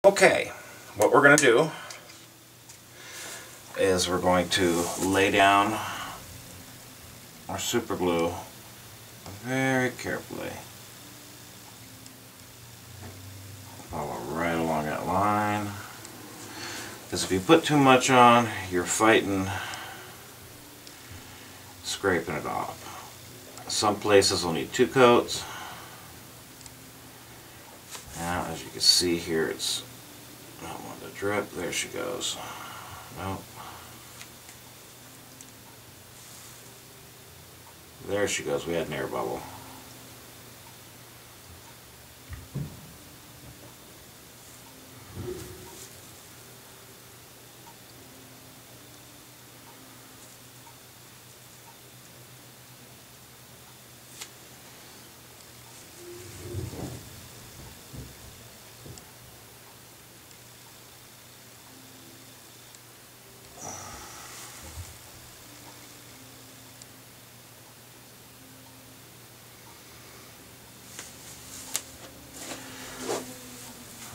Okay, what we're going to do is we're going to lay down our super glue very carefully. Follow right along that line. Because if you put too much on, you're fighting scraping it off. Some places will need 2 coats. Now, as you can see here, it's not one to drip. There she goes. Nope. There she goes. We had an air bubble.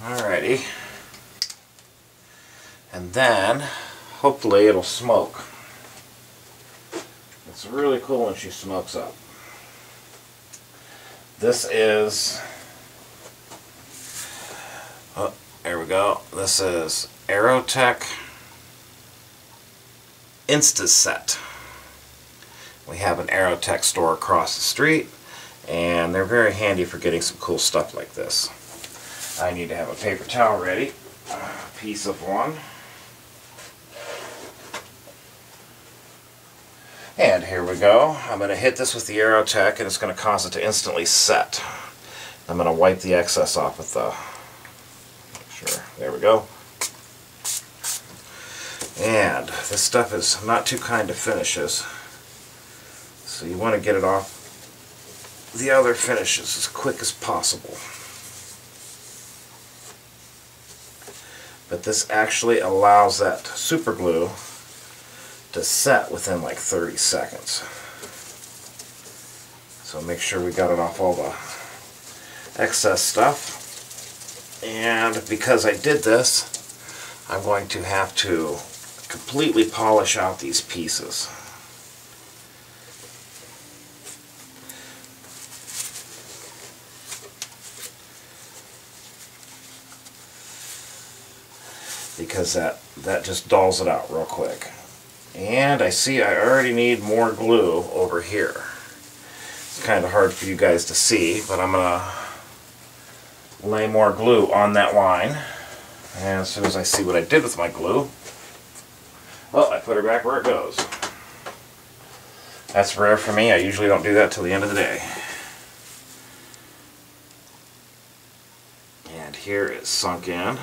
Alrighty, and then hopefully it'll smoke. It's really cool when she smokes up. This is, oh, there we go. This is Aerotech Instaset. We have an Aerotech store across the street, and they're very handy for getting some cool stuff like this. I need to have a paper towel ready, a piece of one. And here we go. I'm going to hit this with the Aerotech and it's going to cause it to instantly set. I'm going to wipe the excess off with the, sure, there we go. And this stuff is not too kind to finishes, so you want to get it off the other finishes as quick as possible. But this actually allows that super glue to set within like 30 seconds. So make sure we got it off all the excess stuff. And because I did this, I'm going to have to completely polish out these pieces. Because that just dulls it out real quick. And I see I already need more glue over here. It's kind of hard for you guys to see, but I'm going to lay more glue on that line. And as soon as I see what I did with my glue, well, I put her back where it goes. That's rare for me. I usually don't do that till the end of the day. And here it's sunk in.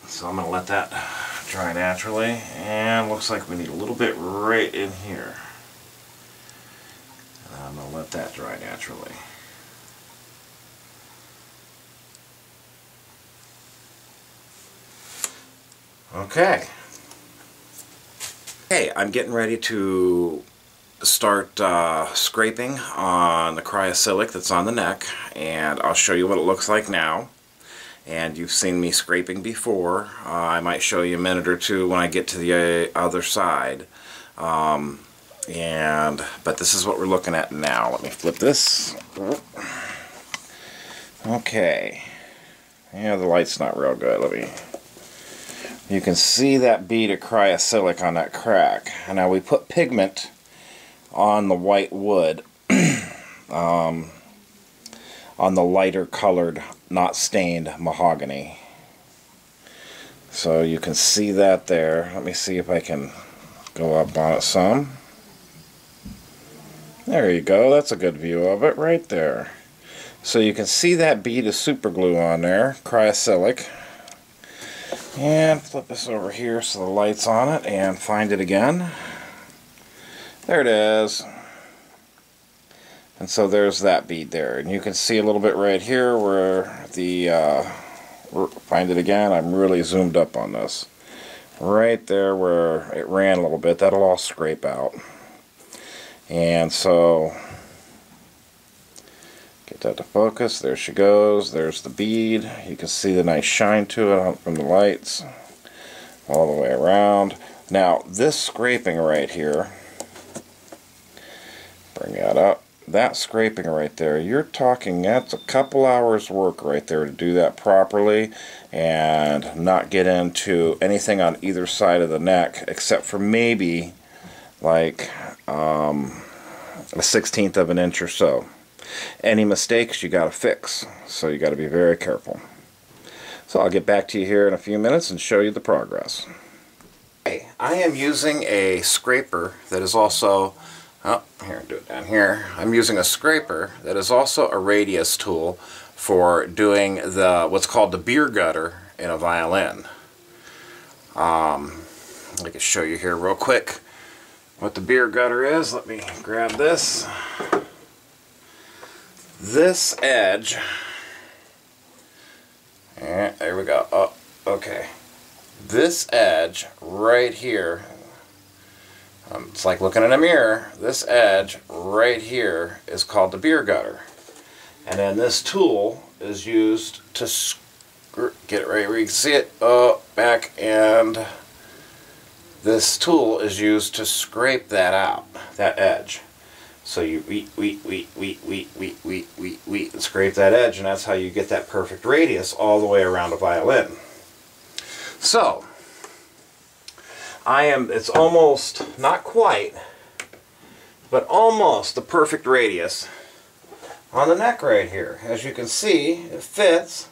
So I'm going to let that dry naturally, and looks like we need a little bit right in here. And I'm going to let that dry naturally. Okay. Okay, I'm getting ready to start scraping on the cryosilic that's on the neck, and I'll show you what it looks like now. And you've seen me scraping before. I might show you a minute or two when I get to the other side. But this is what we're looking at now. Let me flip this. Okay. Yeah, the light's not real good. You can see that bead of cryosilic on that crack. And now we put pigment on the white wood. On the lighter colored, not stained mahogany. So you can see that there. Let me see if I can go up on it some. There you go. That's a good view of it right there. So you can see that bead of super glue on there, cryosilic. And flip this over here so the light's on it and find it again. There it is. And so there's that bead there, and you can see a little bit right here where the find it again. I'm really zoomed up on this, right there where it ran a little bit, that'll all scrape out. And so, get that to focus. There she goes. There's the bead. You can see the nice shine to it from the lights all the way around. Now, this scraping right here, bring that up. That scraping right there, you're talking, that's a couple hours work right there to do that properly and not get into anything on either side of the neck except for maybe like a 1/16 of an inch or so. Any mistakes you got to fix, so you got to be very careful. So I'll get back to you here in a few minutes and show you the progress. Okay, I am using a scraper that is also, oh, here, do it down here. I'm using a scraper that is also a radius tool for doing the what's called the beer gutter in a violin. I can show you here real quick what the beer gutter is. Let me grab this. This edge, and there we go. Oh, okay. This edge right here, it's like looking in a mirror. This edge right here is called the beer gutter. And then this tool is used to get it right where you can see it. Oh, back, and this tool is used to scrape that out, that edge. So you and scrape that edge, and that's how you get that perfect radius all the way around a violin. So, it's almost, not quite, but almost the perfect radius on the neck right here. As you can see, it fits.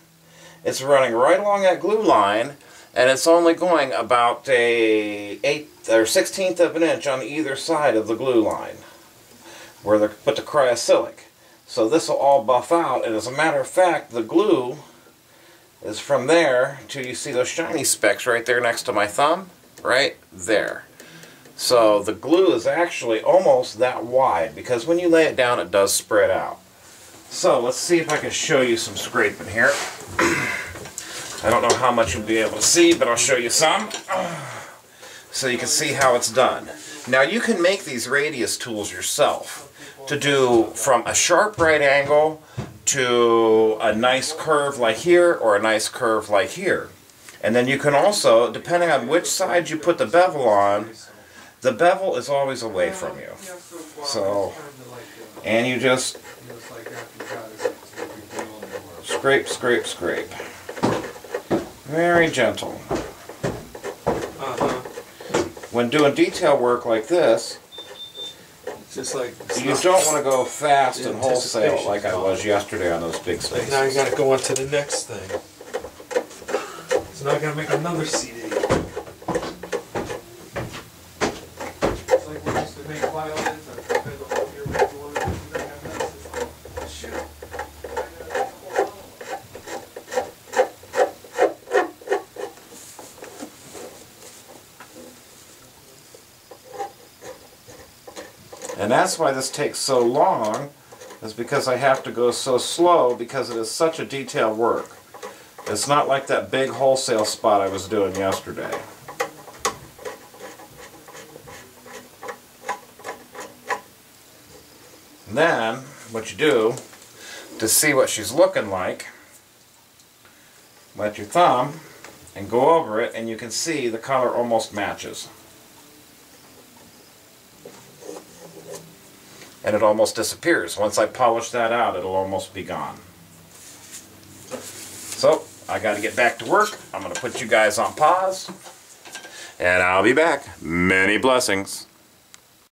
It's running right along that glue line, and it's only going about a 1/8 or 1/16 of an inch on either side of the glue line, where they put the cryosilic. So this will all buff out, and as a matter of fact, the glue is from there to, you see those shiny specks right there next to my thumb? Right there. So the glue is actually almost that wide, because when you lay it down it does spread out. So let's see if I can show you some scraping here. I don't know how much you'll be able to see, but I'll show you some so you can see how it's done. Now you can make these radius tools yourself to do from a sharp right angle to a nice curve like here, or a nice curve like here. And then you can also, depending on which side you put the bevel on, the bevel is always away from you. So, and you just scrape, scrape, scrape. Very gentle. When doing detail work like this, just like, you don't want to go fast and wholesale like I was yesterday on those big spaces. Now you got to go on to the next thing. So now I got to make another CD. It's like we used to make violins and spend the whole year making one of these. Shoot. And that's why this takes so long, is because I have to go so slow, because it is such a detailed work. It's not like that big wholesale spot I was doing yesterday. And then, what you do, to see what she's looking like, wet your thumb and go over it, and you can see the color almost matches. And it almost disappears. Once I polish that out, it'll almost be gone. So, I got to get back to work. I'm going to put you guys on pause, and I'll be back. Many blessings.